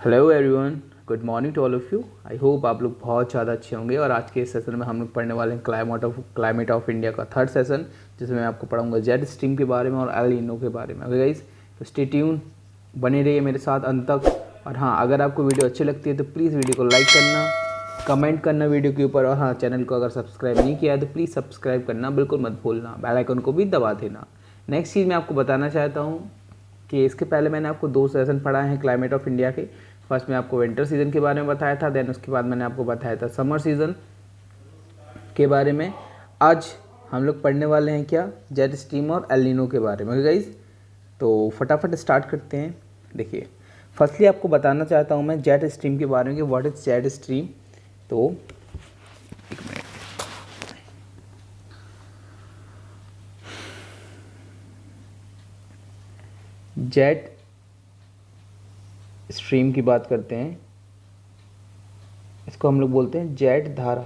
Hello everyone, good morning to all of you. I hope आप लोग बहुत ज़्यादा अच्छे होंगे। और आज के इस सेशन में हम लोग पढ़ने वाले हैं क्लाइमेट ऑफ इंडिया का थर्ड सेशन, जिसमें मैं आपको पढ़ाऊंगा जेट स्ट्रीम के बारे में और एल नीनो के बारे में। ओके गाइस, तो स्टे ट्यून, बने रहिए मेरे साथ अंत तक। और हाँ, अगर आपको वीडियो अच्छी लगती है तो प्लीज़ वीडियो को लाइक करना, कमेंट करना वीडियो के ऊपर। और हाँ, चैनल को अगर सब्सक्राइब नहीं किया है तो प्लीज़ सब्सक्राइब करना बिल्कुल मत भूलना, बेल आइकन को भी दबा देना। नेक्स्ट चीज़ मैं आपको बताना चाहता हूँ कि इसके पहले मैंने आपको 2 सेशन पढ़ाए हैं क्लाइमेट ऑफ इंडिया के। फर्स्ट में आपको विंटर सीज़न के बारे में बताया था, देन उसके बाद मैंने आपको बताया था समर सीज़न के बारे में। आज हम लोग पढ़ने वाले हैं क्या, जेट स्ट्रीम और एल नीनो के बारे में। ओके गाइस, तो फटाफट स्टार्ट करते हैं। देखिए, फर्स्टली आपको बताना चाहता हूँ मैं जेट स्ट्रीम के बारे में कि व्हाट इज़ जेट स्ट्रीम। तो एक मिनट, जेट स्ट्रीम की बात करते हैं। इसको हम लोग बोलते हैं जेट धारा।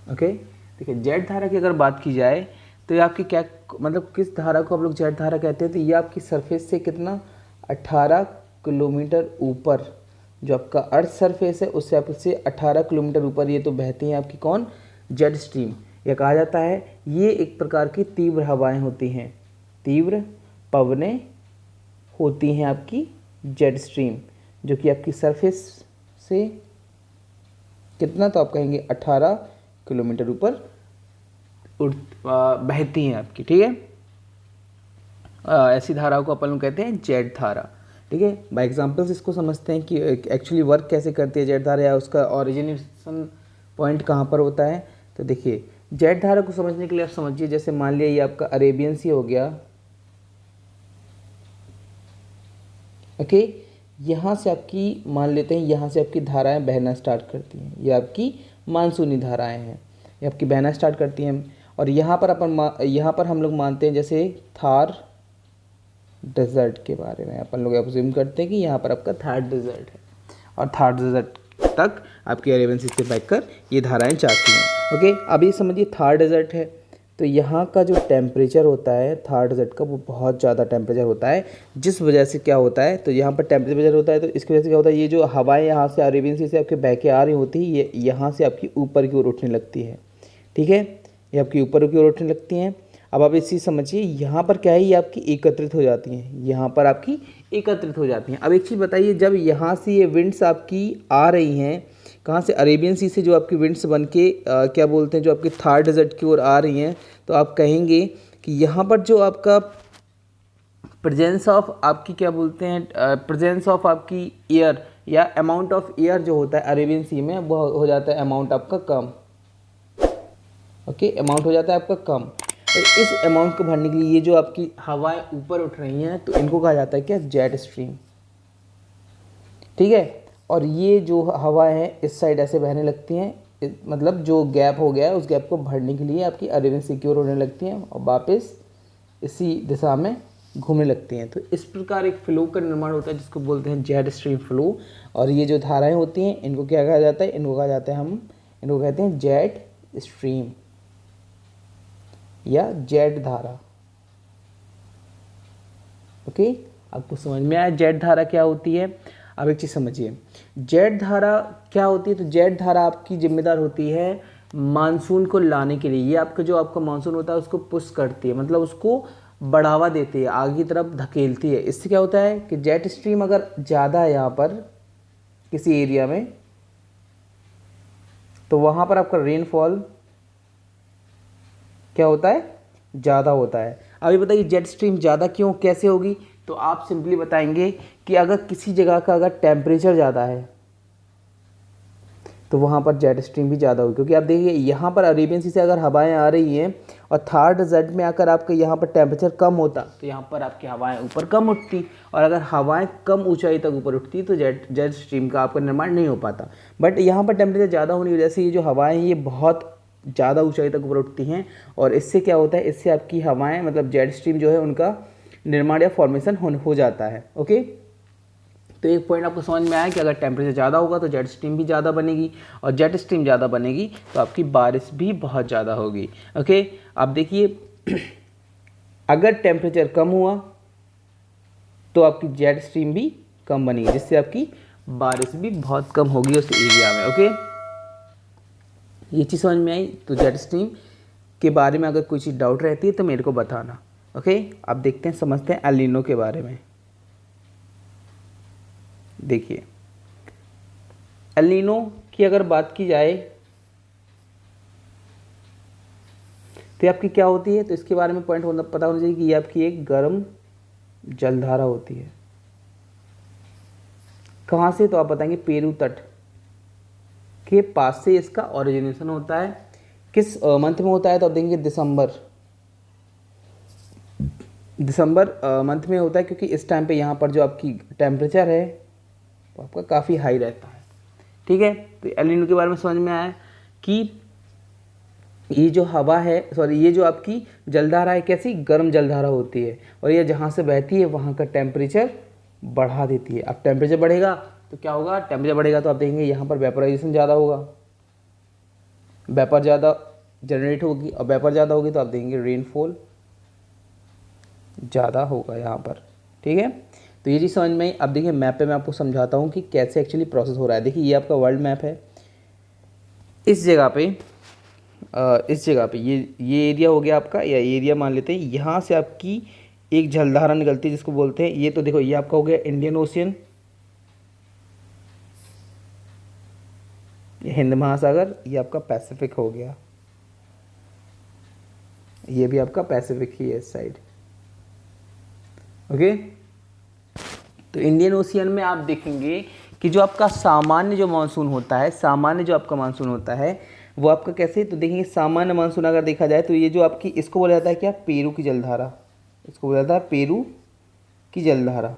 ओके, देखिए जेट धारा की अगर बात की जाए तो ये आपकी क्या मतलब किस धारा को आप लोग जेट धारा कहते हैं, तो ये आपकी सरफेस से कितना 18 किलोमीटर ऊपर, जो आपका अर्थ सरफेस है उससे आपसे 18 किलोमीटर ऊपर ये तो बहती हैं आपकी कौन, जेट स्ट्रीम। यह कहा जाता है ये एक प्रकार की तीव्र हवाएं होती हैं, तीव्र पवनें होती हैं आपकी जेट स्ट्रीम, जो कि आपकी सरफेस से कितना, तो आप कहेंगे 18 किलोमीटर ऊपर बहती हैं आपकी। ठीक है, ऐसी धाराओं को अपन लोग कहते हैं जेट धारा। ठीक है, बाय एग्जांपल्स इसको समझते हैं कि एक्चुअली वर्क कैसे करती है जेट धारा, या उसका ओरिजिनेशन पॉइंट कहाँ पर होता है। तो देखिए, जेट धारा को समझने के लिए आप समझिए, जैसे मान लिया ये आपका अरेबियन सी हो गया। ओके, यहाँ से आपकी मान लेते हैं, यहाँ से आपकी धाराएं बहना स्टार्ट करती हैं, ये आपकी मानसूनी धाराएं हैं, ये आपकी बहना स्टार्ट करती हैं। और यहाँ पर हम लोग मानते हैं जैसे थार डेजर्ट के बारे में, अपन लोग अज्यूम करते हैं कि यहाँ पर आपका थार डेजर्ट है, और थार डेजर्ट तक आपकी अरेबियन सी से बहकर ये धाराएं जाती हैं। ओके, अब ये समझिए थार डेजर्ट है, तो यहाँ का जो टेम्परेचर होता है थार डेजर्ट का, वो बहुत ज़्यादा टेम्परेचर होता है, जिस वजह से क्या होता है, तो यहाँ पर टेम्परेचर होता है तो इसकी वजह से क्या होता है, ये जो हवाएं यहाँ से अरेबियन सी से आपके बह के आ रही होती है, ये यहाँ से आपकी ऊपर की ओर उठने लगती है। ठीक है, ये आपकी ऊपर की ओर उठने लगती हैं। अब आप इस चीज़ समझिए, यहाँ पर क्या है, ये आपकी एकत्रित हो जाती हैं, यहाँ पर आपकी एकत्रित हो जाती हैं। अब एक चीज़ बताइए, जब यहाँ से ये विंड्स आपकी आ रही हैं, कहाँ से, अरेबियन सी से जो आपकी विंड्स बन के क्या बोलते हैं, जो आपकी थार डेजर्ट की ओर आ रही हैं, तो आप कहेंगे कि यहाँ पर जो आपका प्रेजेंस ऑफ आपकी क्या बोलते हैं, प्रेजेंस ऑफ आपकी एयर या अमाउंट ऑफ एयर जो होता है अरेबियन सी में, वो हो जाता है अमाउंट आपका कम। ओके, अमाउंट हो जाता है आपका कम। और इस अमाउंट को भरने के लिए ये जो आपकी हवाएं ऊपर उठ रही हैं, तो इनको कहा जाता है क्या, जेट स्ट्रीम। ठीक है, और ये जो हवाएं हैं इस साइड ऐसे बहने लगती हैं, मतलब जो गैप हो गया है उस गैप को भरने के लिए आपकी अरेबियन सिक्योर होने लगती हैं और वापस इसी दिशा में घूमने लगती हैं। तो इस प्रकार एक फ्लो का निर्माण होता है जिसको बोलते हैं जेट स्ट्रीम फ्लो। और ये जो धाराएं होती हैं इनको क्या कहा जाता है, इनको कहा जाता है, हम इनको कहते हैं जेट स्ट्रीम या जेट धारा। ओके, आपको समझ में आया जेट धारा क्या होती है। अब एक चीज़ समझिए, जेट धारा क्या होती है, तो जेट धारा आपकी जिम्मेदार होती है मानसून को लाने के लिए। ये आपका जो आपका मानसून होता है उसको पुश करती है, मतलब उसको बढ़ावा देती है, आगे की तरफ धकेलती है। इससे क्या होता है कि जेट स्ट्रीम अगर ज़्यादा है यहाँ पर किसी एरिया में, तो वहाँ पर आपका रेनफॉल क्या होता है, ज़्यादा होता है। अभी बताइए जेट स्ट्रीम ज़्यादा क्यों, कैसे होगी, तो आप सिंपली बताएंगे कि अगर किसी जगह का अगर टेम्परेचर ज़्यादा है तो वहाँ पर जेट स्ट्रीम भी ज़्यादा होगी। क्योंकि आप देखिए यहाँ पर अरेबियन सी से अगर हवाएं आ रही हैं और थार डेजर्ट में आकर आपका यहाँ पर टेम्परेचर कम होता, तो यहाँ पर आपकी हवाएं ऊपर कम उठती, और अगर हवाएं कम ऊंचाई तक ऊपर उठती तो जेट स्ट्रीम का आपका निर्माण नहीं हो पाता। बट यहाँ पर टेम्परेचर ज़्यादा होने की वजह से ये जो हवाएँ हैं ये बहुत ज़्यादा ऊंचाई तक ऊपर उठती हैं, और इससे क्या होता है, इससे आपकी हवाएं मतलब जेट स्ट्रीम जो है उनका निर्माण या फॉर्मेशन हो जाता है। ओके, तो एक पॉइंट आपको समझ में आया कि अगर टेम्परेचर ज़्यादा होगा तो जेट स्ट्रीम भी ज़्यादा बनेगी, और जेट स्ट्रीम ज़्यादा बनेगी तो आपकी बारिश भी बहुत ज़्यादा होगी। ओके, अब देखिए अगर टेम्परेचर कम हुआ तो आपकी जेट स्ट्रीम भी कम बनेगी, जिससे आपकी बारिश भी बहुत कम होगी उस एरिया में। ओके, ये चीज़ समझ में आई। तो जेट स्ट्रीम के बारे में अगर कोई चीज़ डाउट रहती है तो मेरे को बताना। ओके, अब देखते हैं, समझते हैं एल नीनो के बारे में। देखिए, एल नीनो की अगर बात की जाए तो आपकी क्या होती है, तो इसके बारे में पॉइंट पता होना चाहिए कि ये आपकी एक गर्म जलधारा होती है। कहाँ से, तो आप बताएंगे पेरू तट के पास से इसका ओरिजिनेशन होता है। किस मंथ में होता है, तो आप देखेंगे दिसंबर मंथ में होता है, क्योंकि इस टाइम पे यहाँ पर जो आपकी टेम्परेचर है वो आपका काफ़ी हाई रहता है। ठीक है, तो एल नीनो के बारे में समझ में आया कि ये जो हवा है, सॉरी, ये जो आपकी जलधारा है कैसी गर्म जलधारा होती है, और ये जहाँ से बहती है वहाँ का टेम्परेचर बढ़ा देती है। अब टेम्परेचर बढ़ेगा तो क्या होगा, टेम्परेचर बढ़ेगा तो आप देखेंगे यहाँ पर वेपराइजेशन ज़्यादा होगा, वेपर ज़्यादा जनरेट होगी, और वेपर ज़्यादा होगी तो आप देखेंगे रेनफॉल ज़्यादा होगा यहाँ पर। ठीक है, तो ये चीज़ समझ में आई। अब देखिए मैप पे मैं आपको समझाता हूँ कि कैसे एक्चुअली प्रोसेस हो रहा है। देखिए, ये आपका वर्ल्ड मैप है। इस जगह पे ये एरिया हो गया आपका, या एरिया मान लेते हैं। यहाँ से आपकी एक जलधारा निकलती है जिसको बोलते हैं, ये तो देखो ये आपका हो गया इंडियन ओशियन, हिंद महासागर, ये आपका पैसिफिक हो गया, ये भी आपका पैसिफिक ही है इस साइड। ओके, तो इंडियन ओशियन में आप देखेंगे कि जो आपका सामान्य जो मानसून होता है, सामान्य जो आपका मानसून होता है वो आपका कैसे, तो देखेंगे सामान्य मानसून अगर देखा जाए तो ये जो आपकी, इसको बोला जाता है क्या, पेरू की जलधारा, इसको बोला जाता है पेरू की जलधारा।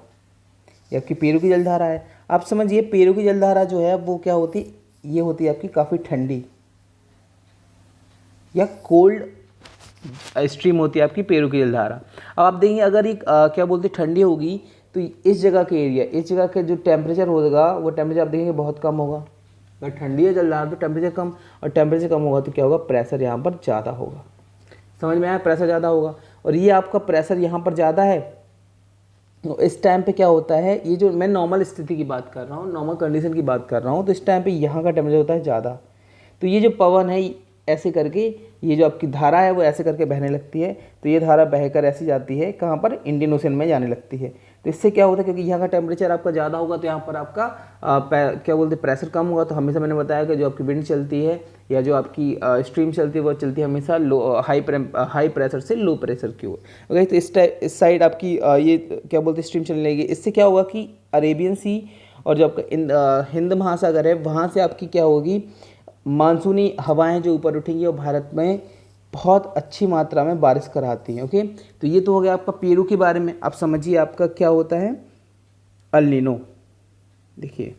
ये आपकी पेरू की जलधारा है। आप समझिए पेरू की जलधारा जो है वो क्या होती, ये होती है आपकी काफ़ी ठंडी या कोल्ड स्ट्रीम होती है आपकी पेरू की जलधारा। अब आप देखेंगे अगर ये क्या बोलते ठंडी होगी तो इस जगह के एरिया, इस जगह का जो टेम्परेचर होगा वो टेम्परेचर आप देखेंगे बहुत कम होगा। अगर ठंडी है जलधारा तो टेम्परेचर कम, और टेम्परेचर कम होगा तो क्या होगा, प्रेशर यहाँ पर ज़्यादा होगा। समझ में आया, प्रेशर ज़्यादा होगा। और ये आपका प्रेशर यहाँ पर ज़्यादा है, तो इस टाइम पे क्या होता है, ये जो मैं नॉर्मल स्थिति की बात कर रहा हूँ, नॉर्मल कंडीशन की बात कर रहा हूँ, तो इस टाइम पे यहाँ का टेम्परेचर होता है ज़्यादा। तो ये जो पवन है ऐसे करके, ये जो आपकी धारा है वो ऐसे करके बहने लगती है। तो ये धारा बहकर ऐसी जाती है कहाँ पर, इंडियन ओशन में जाने लगती है। तो इससे क्या होता है, क्योंकि यहाँ का टेम्परेचर आपका ज़्यादा होगा तो यहाँ पर आपका क्या बोलते हैं, प्रेशर कम होगा। तो हमेशा मैंने बताया कि जो आपकी विंड चलती है या जो आपकी स्ट्रीम चलती है वो चलती है हमेशा हाई प्रेशर से लो प्रेशर की ओर। ओके, तो इस साइड आपकी ये क्या बोलते हैं स्ट्रीम चलने लगेगी। इससे क्या होगा कि अरेबियन सी और जो आपका हिंद महासागर है वहाँ से आपकी क्या होगी, मानसूनी हवाएं जो ऊपर उठेंगी और भारत में बहुत अच्छी मात्रा में बारिश कराती हैं। ओके, तो ये तो हो गया आपका पेरू के बारे में। अब समझिए आपका क्या होता है एल नीनो। देखिए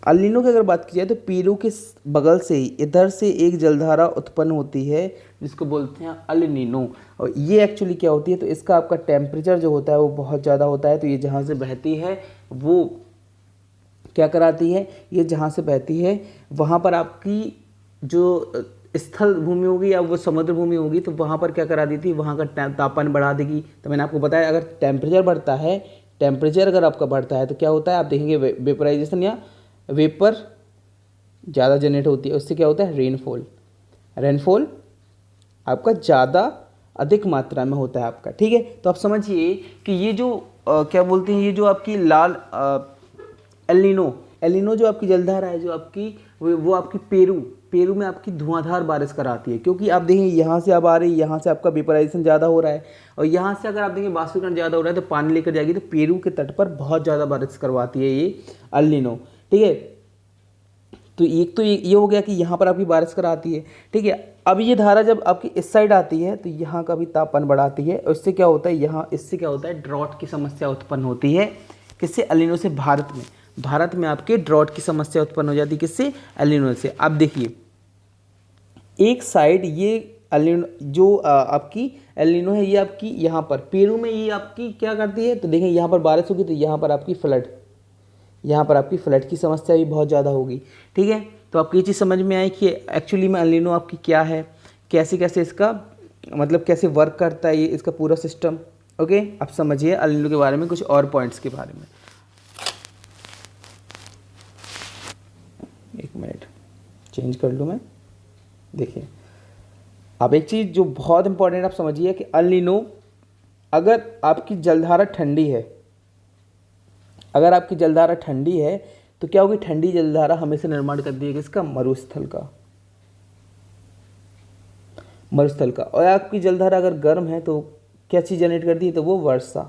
एल नीनो की अगर बात की जाए तो पेरू के बगल से ही इधर से एक जलधारा उत्पन्न होती है जिसको बोलते हैं एल नीनो। और ये एक्चुअली क्या होती है, तो इसका आपका टेम्परेचर जो होता है वो बहुत ज़्यादा होता है। तो ये जहाँ से बहती है वो क्या कराती है, ये जहाँ से बहती है वहाँ पर आपकी जो स्थल भूमि होगी या वो समुद्र भूमि होगी तो वहाँ पर क्या करा देती है, वहाँ का तापमान बढ़ा देगी। तो मैंने आपको बताया अगर टेम्परेचर बढ़ता है, टेम्परेचर अगर आपका बढ़ता है तो क्या होता है, आप देखेंगे वेपराइजेशन या वेपर ज़्यादा जनरेट होती है। उससे क्या होता है, रेनफॉल आपका ज़्यादा अधिक मात्रा में होता है आपका। ठीक है, तो आप समझिए कि ये जो क्या बोलते हैं, ये जो आपकी लाल एल नीनो जो आपकी जलधारा है, जो आपकी वो आपकी पेरू में आपकी धुआंधार बारिश कराती है। क्योंकि आप देखेंगे यहाँ से अब आ रही है, यहाँ से आपका वेपराइजेशन ज़्यादा हो रहा है, और यहाँ से अगर आप देखेंगे वाष्पीकरण ज़्यादा हो रहा है तो पानी लेकर जाएगी, तो पेरू के तट पर बहुत ज़्यादा बारिश करवाती है ये एल नीनो। ठीक है, तो एक तो ये हो गया कि यहाँ पर आपकी बारिश कराती है। ठीक है, अब ये धारा जब आपकी इस साइड आती है तो यहाँ का भी तापमान बढ़ाती है, और इससे क्या होता है, यहाँ इससे क्या होता है, ड्रॉट की समस्या उत्पन्न होती है। किससे, एल नीनो से। भारत में आपके ड्रॉट की समस्या उत्पन्न हो जाती है, किससे, एल नीनो से। आप देखिए एक साइड ये एल नीनो जो आपकी एल नीनो है, ये आपकी यहाँ पर पेरू में ये आपकी क्या करती है, तो देखें यहाँ पर बारिश होगी तो यहाँ पर आपकी फ्लड की समस्या भी बहुत ज़्यादा होगी। ठीक है, तो आपको ये चीज़ समझ में आई कि एक्चुअली में एल नीनो आपकी क्या है, कैसे कैसे इसका मतलब कैसे वर्क करता है ये इसका पूरा सिस्टम। ओके, अब समझिए अल नीनो के बारे में कुछ और पॉइंट्स के बारे में। एक मिनट चेंज कर लूँ मैं। देखिए अब एक चीज़ जो बहुत इंपॉर्टेंट आप समझिए कि अल नीनो, अगर आपकी जलधारा ठंडी है, अगर आपकी जलधारा ठंडी है तो क्या होगी, ठंडी जलधारा हमेशा निर्माण कर दी किसका, मरुस्थल का, मरुस्थल का। और आपकी जलधारा अगर गर्म है तो क्या चीज़ जनरेट करती है, तो वो वर्षा,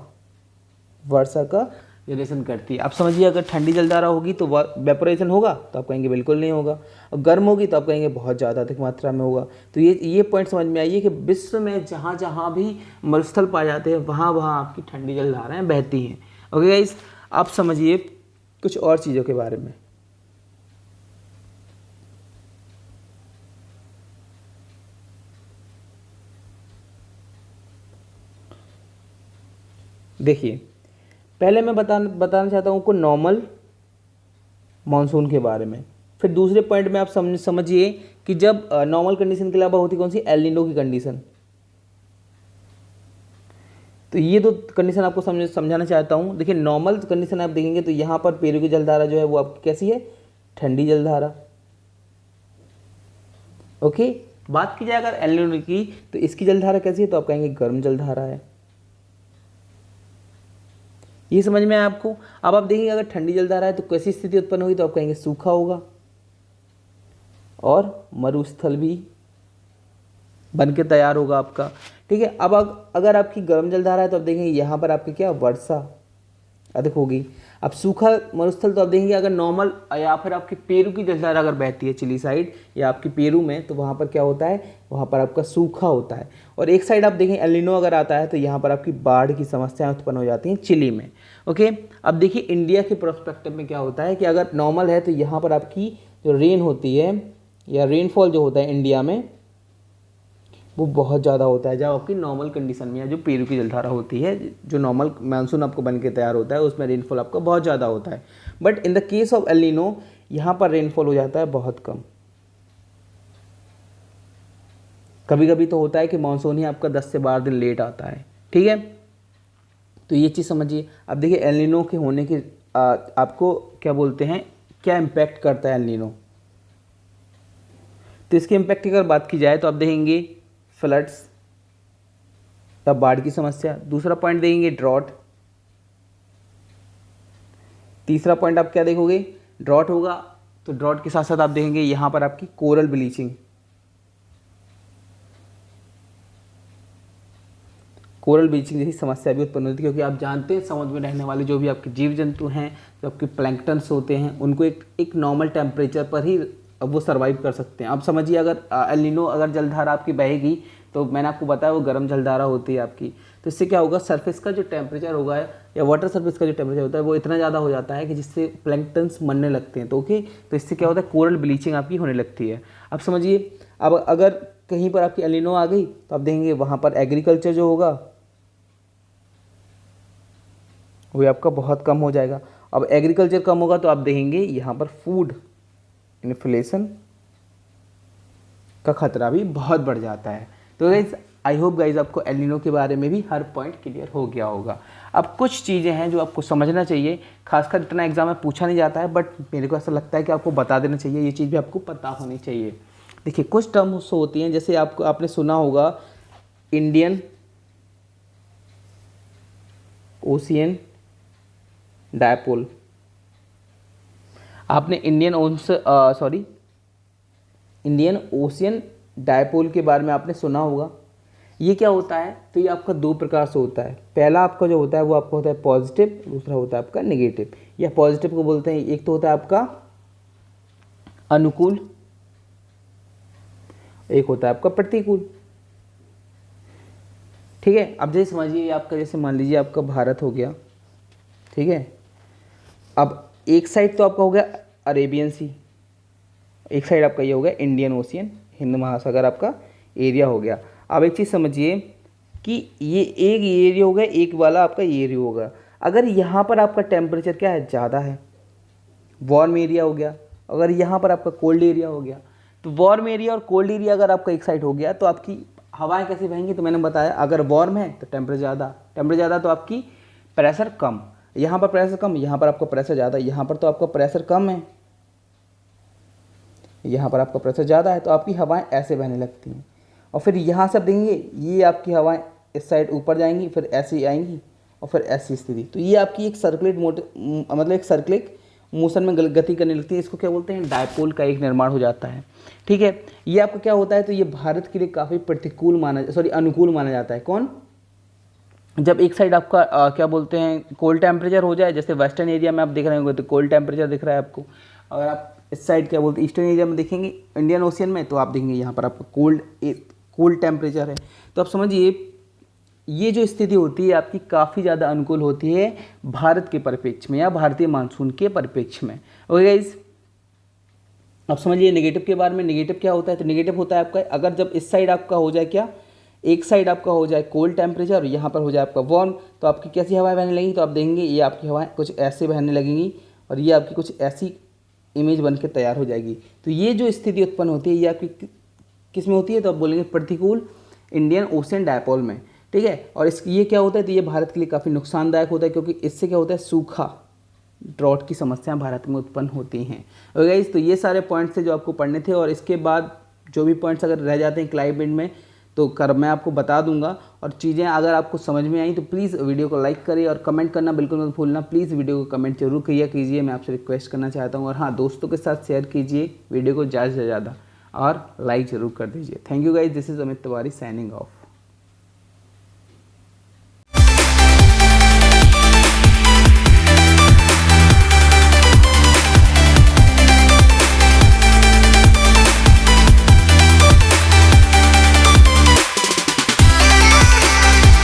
वर्षा का जनरेशन करती है। आप समझिए अगर ठंडी जलधारा होगी तो वेपोराइजेशन होगा, तो आप कहेंगे बिल्कुल नहीं होगा, और गर्म होगी तो आप कहेंगे बहुत ज़्यादा अधिक मात्रा में होगा। तो ये पॉइंट समझ में आइए कि विश्व में जहाँ जहाँ भी मरुस्थल पाए जाते हैं वहाँ वहाँ आपकी ठंडी जलधाराएँ बहती हैं। ओके गाइस, आप समझिए कुछ और चीज़ों के बारे में। देखिए पहले मैं बताना चाहता हूँ को नॉर्मल मानसून के बारे में, फिर दूसरे पॉइंट में आप समझिए कि जब नॉर्मल कंडीशन के अलावा होती कौन सी, एल नीनो की कंडीशन। तो ये दो कंडीशन आपको समझाना चाहता हूँ। देखिए नॉर्मल कंडीशन आप देखेंगे तो यहाँ पर पेरू की जलधारा जो है वो आपकी कैसी है, ठंडी जलधारा। ओके, बात की जाए अगर एल नीनो की तो इसकी जलधारा कैसी है, तो आप कहेंगे गर्म जलधारा है। ये समझ में आया आपको। अब आप देखिए अगर ठंडी जलधारा है तो कैसी स्थिति उत्पन्न होगी, तो आप कहेंगे सूखा होगा और मरुस्थल भी बन के तैयार होगा आपका। ठीक है, अब अगर आपकी गर्म जलधारा है तो आप देखेंगे यहाँ पर आपकी क्या, वर्षा अधिक होगी। अब सूखा मरुस्थल तो आप देखेंगे अगर नॉर्मल या फिर आपकी पेरू की जलधारा अगर बहती है चिली साइड या आपकी पेरू में, तो वहाँ पर क्या होता है, वहाँ पर आपका सूखा होता है। और एक साइड आप देखें एल नीनो अगर आता है तो यहाँ पर आपकी बाढ़ की समस्याएं उत्पन्न हो जाती हैं चिली में। ओके, अब देखिए इंडिया के प्रोस्पेक्टिव में क्या होता है कि अगर नॉर्मल है तो यहाँ पर आपकी जो रेन होती है या रेनफॉल जो होता है इंडिया में वो बहुत ज़्यादा होता है। जब आपकी नॉर्मल कंडीशन में या जो पेरू की जलधारा होती है, जो नॉर्मल मानसून आपको बन के तैयार होता है उसमें रेनफॉल आपका बहुत ज़्यादा होता है। But in the case of El Nino यहाँ पर रेनफॉल हो जाता है बहुत कम। कभी कभी तो होता है कि मानसून ही आपका 10 से 12 दिन लेट आता है। ठीक है, तो ये चीज़ समझिए। अब देखिए एल नीनो के होने के आपको क्या बोलते हैं, क्या इम्पैक्ट करता है एल नीनो। तो इसके इम्पैक्ट की अगर बात की जाए तो आप देखेंगे फ्लड्स या बाढ़ की समस्या। दूसरा पॉइंट देखेंगे ड्रॉट। तीसरा पॉइंट आप क्या देखोगे, ड्रॉट होगा तो ड्रॉट के साथ साथ आप देखेंगे यहाँ पर आपकी कोरल ब्लीचिंग, कोरल ब्लीचिंग जैसी समस्या भी उत्पन्न होती है। क्योंकि आप जानते हैं समुद्र में रहने वाले जो भी आपके जीव जंतु हैं, जो आपके प्लैंक्टन्स होते हैं, उनको एक नॉर्मल टेम्परेचर पर ही वो सर्वाइव कर सकते हैं। अब समझिए अगर एल नीनो अगर जलधारा आपकी बहेगी तो मैंने आपको बताया वो गर्म जलधारा होती है आपकी, तो इससे क्या होगा, सरफेस का जो टेम्परेचर होगा या वाटर सरफेस का जो टेम्परेचर होता है वो इतना ज़्यादा हो जाता है कि जिससे प्लैंक्टन्स मरने लगते हैं। तो ओके, तो इससे क्या होता है, कोरल ब्लीचिंग आपकी होने लगती है। अब समझिए अब अगर कहीं पर आपकी एल नीनो आ गई तो आप देखेंगे वहाँ पर एग्रीकल्चर जो होगा वो आपका बहुत कम हो जाएगा। अब एग्रीकल्चर कम होगा तो आप देखेंगे यहाँ पर फूड इन्फ्लेशन का खतरा भी बहुत बढ़ जाता है। तो गाइज आई होप गाइज आपको एल नीनो के बारे में भी हर पॉइंट क्लियर हो गया होगा। अब कुछ चीज़ें हैं जो आपको समझना चाहिए, खासकर इतना एग्जाम में पूछा नहीं जाता है, बट मेरे को ऐसा लगता है कि आपको बता देना चाहिए, ये चीज़ भी आपको पता होनी चाहिए। देखिए कुछ टर्म्स होती हैं, जैसे आपने सुना होगा इंडियन ओशियन डायपोल। आपने इंडियन ओशियन डायपोल के बारे में आपने सुना होगा। ये क्या होता है, तो ये आपका दो प्रकार से होता है। पहला आपका जो होता है वो आपका होता है पॉजिटिव, दूसरा होता है आपका नेगेटिव। या पॉजिटिव को बोलते हैं, एक तो होता है आपका अनुकूल, एक होता है आपका प्रतिकूल। ठीक है, अब जैसे समझिए आपका, जैसे मान लीजिए आपका भारत हो गया, ठीक है। अब एक साइड तो आपका हो गया अरेबियन सी, एक साइड आपका ये हो गया इंडियन ओशियन, हिंद महासागर आपका एरिया हो गया। अब एक चीज़ समझिए कि ये एक एरिया हो गया, एक वाला आपका ये एरिया होगा। अगर यहाँ पर आपका टेम्परेचर क्या है, ज़्यादा है, वार्म एरिया हो गया। अगर यहाँ पर आपका कोल्ड एरिया हो गया, तो वार्म एरिया और कोल्ड एरिया अगर आपका एक साइड हो गया तो आपकी हवाएं कैसे बहेंगी, तो मैंने बताया अगर वार्म है तो टेम्परेचर ज़्यादा तो आपकी प्रेशर कम, यहाँ पर प्रेशर कम, यहाँ पर आपका प्रेशर ज़्यादा, यहाँ पर तो आपका प्रेशर कम है, यहाँ पर आपका प्रेशर ज़्यादा है, तो आपकी हवाएं ऐसे बहने लगती हैं। और फिर यहाँ से आप देंगे ये आपकी हवाएं इस साइड ऊपर जाएंगी, फिर ऐसी आएंगी और फिर ऐसी स्थिति। तो ये आपकी एक मतलब एक सर्कुलेट मोशन में गति करने लगती है। इसको क्या बोलते हैं, डायपोल का एक निर्माण हो जाता है। ठीक है, ये आपका क्या होता है, तो ये भारत के लिए काफ़ी अनुकूल माना जाता है। कौन, जब एक साइड आपका क्या बोलते हैं कोल्ड टेम्परेचर हो जाए, जैसे वेस्टर्न एरिया में आप देख रहे होंगे तो कोल्ड टेम्परेचर दिख रहा है आपको। अगर आप इस साइड क्या बोलते हैं ईस्टर्न एरिया में देखेंगे इंडियन ओशियन में, तो आप देखेंगे यहाँ पर आपका कोल्ड टेम्परेचर है। तो आप समझिए ये जो स्थिति होती है आपकी काफ़ी ज़्यादा अनुकूल होती है भारत के परिप्रेक्ष्य में या भारतीय मानसून के परिप्रेक्ष्य में। ओके गाइस, अब समझिए नेगेटिव के बारे में। नेगेटिव क्या होता है, तो नेगेटिव होता है आपका अगर जब इस साइड आपका हो जाए क्या, एक साइड आपका हो जाए कोल्ड टेम्परेचर और यहाँ पर हो जाए आपका वार्म, तो आपकी कैसी हवाएं बहने लगेंगी, तो आप देखेंगे ये आपकी हवाएं कुछ ऐसे बहने लगेंगी और ये आपकी कुछ ऐसी इमेज बन के तैयार हो जाएगी। तो ये जो स्थिति उत्पन्न होती है ये आपकी किस में होती है, तो आप बोलेंगे प्रतिकूल इंडियन ओशियन डायपोल में। ठीक है, और ये क्या होता है, तो ये भारत के लिए काफ़ी नुकसानदायक होता है, क्योंकि इससे क्या होता है सूखा, ड्रॉट की समस्या भारत में उत्पन्न होती हैं। ओके गाइस, तो ये सारे पॉइंट्स थे जो आपको पढ़ने थे, और इसके बाद जो भी पॉइंट्स अगर रह जाते हैं क्लाइमेट में तो मैं आपको बता दूंगा। और चीज़ें अगर आपको समझ में आई तो प्लीज़ वीडियो को लाइक करिए और कमेंट करना बिल्कुल मत भूलना। प्लीज़ वीडियो को कमेंट जरूर किया कीजिए, मैं आपसे रिक्वेस्ट करना चाहता हूँ। और हाँ, दोस्तों के साथ शेयर कीजिए वीडियो को ज़्यादा से ज़्यादा और लाइक ज़रूर कर दीजिए। Thank you guys, this is Amit Tiwari signing off.